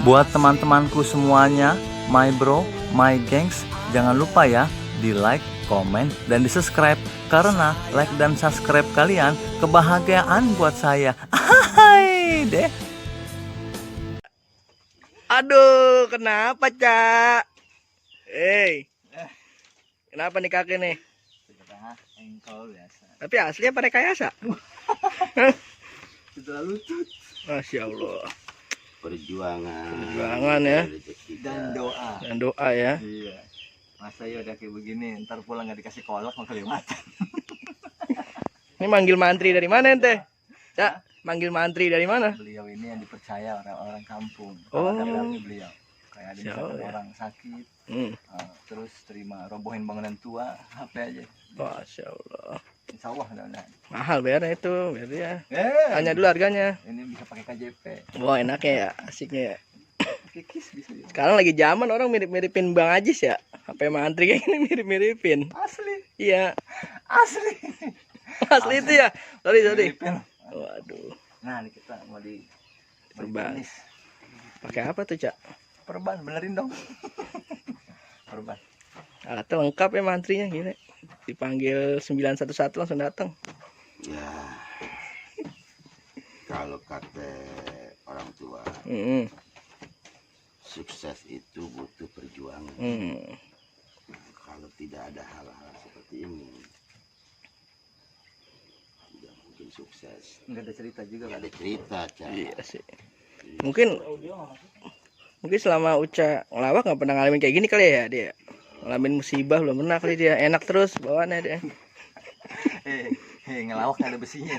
Buat teman-temanku semuanya, my bro, my gengs, jangan lupa ya di like, komen, dan di subscribe. Karena like dan subscribe kalian kebahagiaan buat saya. Hai deh. Aduh, kenapa, Cak? Kenapa nih kakek nih? Engkol biasa. Tapi asli apa rekayasa? Sudah lutut. Masya Allah. Perjuangan ya. Dan doa. Dan doa ya. Iya. Masa ya udah kayak begini, ntar pulang nggak dikasih kolak mau kelewatan. Ini manggil mantri dari mana ente? Cak, manggil mantri dari mana? Beliau ini yang dipercaya orang-orang kampung. Oh. Ada kami beliau. Kayak ada misalkan Siapa ya? orang sakit, terus terima robohin bangunan tua, HP aja. Masya Allah. Insya Allah mudah-mudahan. Mahal bayarnya itu, berarti ya. Tanya Ini dulu harganya. bisa pakai KJP. Wah, enaknya ya, asiknya ya. Pakai kis bisa juga. Sekarang lagi zaman orang mirip-miripin Bang Ajis ya. HP mantri kayak gini mirip-miripin. Asli, Iya. asli. Asli itu ya. Sorry. Miripin. Waduh. Nah, ini kita mau di Perban. tenis. Pakai apa tuh, Cak? Perban, benerin dong. Perban. Alatnya lengkap ya mantrinya gini. Dipanggil 911 langsung datang. ya. Kalau kata orang tua, sukses itu butuh perjuangan. Kalau tidak ada hal-hal seperti ini, tidak mungkin sukses. Enggak ada cerita juga Tidak kan? ada cerita, Cak. Iya sih. Mungkin selama Uca ngelawak nggak pernah ngalamin kayak gini kali ya dia. Ngalamin musibah belum pernah kali dia. Enak terus bawaannya dia. Ngelawak nggak ada besinya.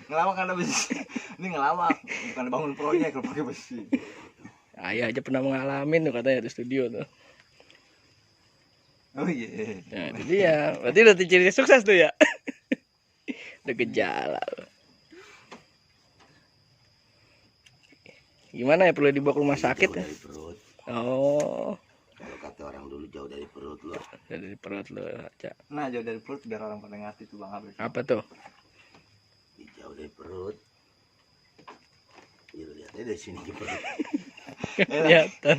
Ngelawak nggak ada besi. Ini ngelawak, bukan bangun proyek kalau pakai besi. Ayah aja pernah ngalamin tuh katanya di studio tuh. Oh iya. Nah, itu dia. Berarti udah ciri sukses tuh ya. Udah gejala. Gimana ya, perlu dibawa ke rumah sakit Jauh ya? dari perut. Oh, Kalau kata orang dulu, jauh dari perut loh. dari perut lo, Cak. Nah, jauh dari perut biar orang pada ngerti tuh Bang Abis. Apa tuh? Jauh dari perut. Ya, lihat aja dari sini ke perut. Kelihatan.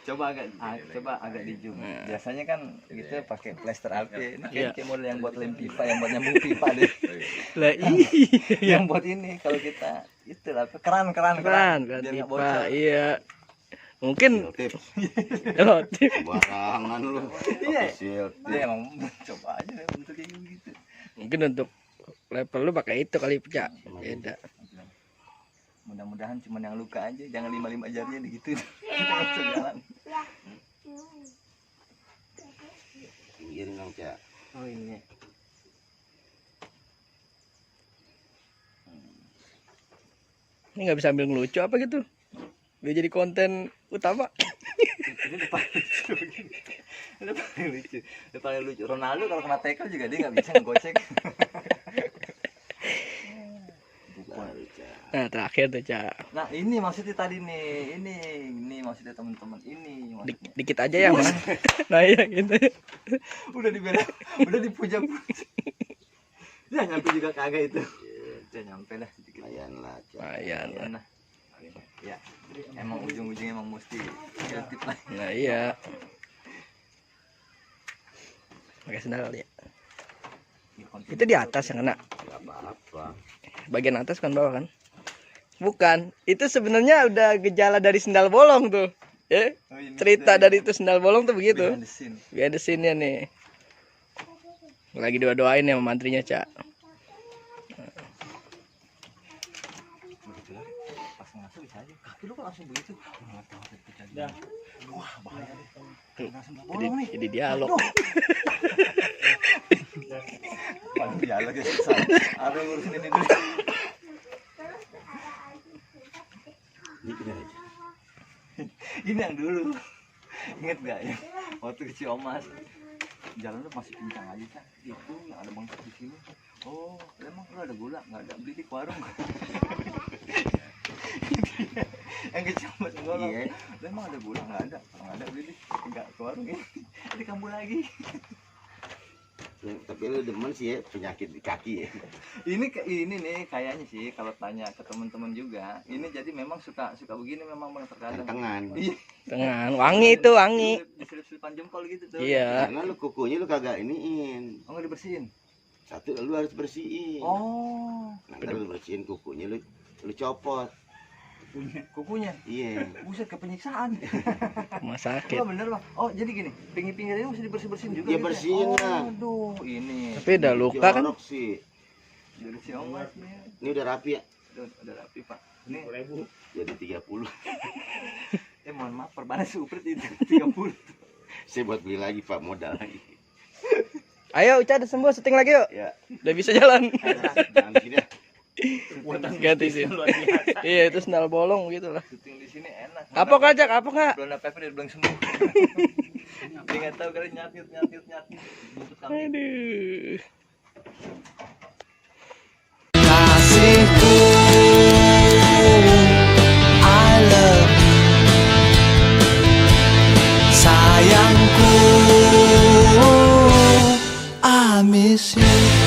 Coba agak di zoom. Biasanya kan gitu pakai plester alpi. Ini kayak model yang buat lem pipa, yang buat nyambung pipa deh. Lah iya. Yang buat ini kalau kita itu lah keran Kan biar nggak pipa, bocor. iya. Mungkin Tip, relatif. barangan lu. Iya. Official tip. Dia emang coba aja deh bentuk kayak gitu. Mungkin untuk level lu pakai itu kali, Cak. Beda. Mudah-mudahan cuma yang luka aja, jangan 5 jarinya digituin. Kita nggak bisa jalan. Pinggirin dong, Cak. Oh ini. Ini nggak bisa ambil ngelucu apa gitu? Biar jadi konten utama. Ini udah paling lucu begini. Udah paling lucu. Udah paling lucu. Ronaldo kalau kena tackle juga dia nggak bisa ngegocek. Baru, Cak. Nah, terakhir tuh, Cak. Nah ini maksudnya tadi nih, ini maksudnya teman-teman ini maksudnya. Dikit aja ya, Mas. Nah, iya gitu. Udah dibela, udah dipuja-puja. Ya nyampe juga kagak itu. Ya nyampe lah sedikit. Lumayan lah, Cak. Lumayan lah. Nah, ya emang ujung-ujungnya emang mesti kreatif lah. Nah, iya. Pakai sendal kali ya. Itu di atas yang kena. Gak apa-apa. Bagian atas kan bawah kan? Bukan. Itu sebenarnya udah gejala dari sendal bolong tuh. Ya? Oh, ini Cerita dari itu sendal bolong tuh begitu. behind the scene. Biar ada scene-nya nih. Lagi doa-doain ya sama mantrinya, Cak. Pas ngasuh bisa aja. Kaki lu kok langsung begitu? Nggak tahu ada kejadian. Wah bahaya deh. Langsung bolong nih. Jadi dialog. Waduh dialog ya susah. Ada yang ngurusin ini dulu. Ini bener aja. Ini yang dulu. Ingat gak ya? Waktu kecil Omas. Jalan lu masih pincang aja kan? Itu yang ada bangkit di sini. Oh, emang lu ada gula? Nggak ada, beli di warung. Yang kecil Omas ngolong. Iya. Lu emang ada gula? Nggak ada. Kalau nggak ada beli di. Nggak ke warung ini. Di kampung lagi. Tapi lu demen sih ya penyakit di kaki ya. Ini nih kayaknya sih kalau tanya ke teman-teman juga, ini jadi memang suka begini memang Bang terkadang. Tangan. Iya. Tangan wangi itu wangi. Diselip-selipan jempol gitu tuh. Iya. Karena lu kukunya lu kagak iniin. Oh, nggak dibersihin. Satu lu harus bersihin. Oh, Nanti lu bersihin kukunya lu copot. kukunya. Iya. Buset, ke penyiksaan. Rumah sakit. Oh, bener Bang. Oh, jadi gini, pinggir-pinggir ini mesti dibersih-bersihin juga. Iya, gitu ya? bersihin lah. Aduh, ini. Tapi udah luka kan? Jorok sih. Dari si Omas nih. Ini udah rapi ya? Udah rapi, Pak. Ini Jadi 30. mohon maaf, perbanas suprit itu 30. Saya buat beli lagi Pak, modal lagi. Ayo Uca udah sembuh, syuting lagi yuk. Ya. Udah bisa jalan. Jangan sini ya. Ganti sih. Iya itu sendal bolong gitu lah. Syuting di sini enak. Apa kajak? Apa nggak? Belum apa dia bilang sembuh. Dia nggak tahu kali nyatut. Buntut kami. Aduh. Kasihku, I love you. Sayangku, I miss you.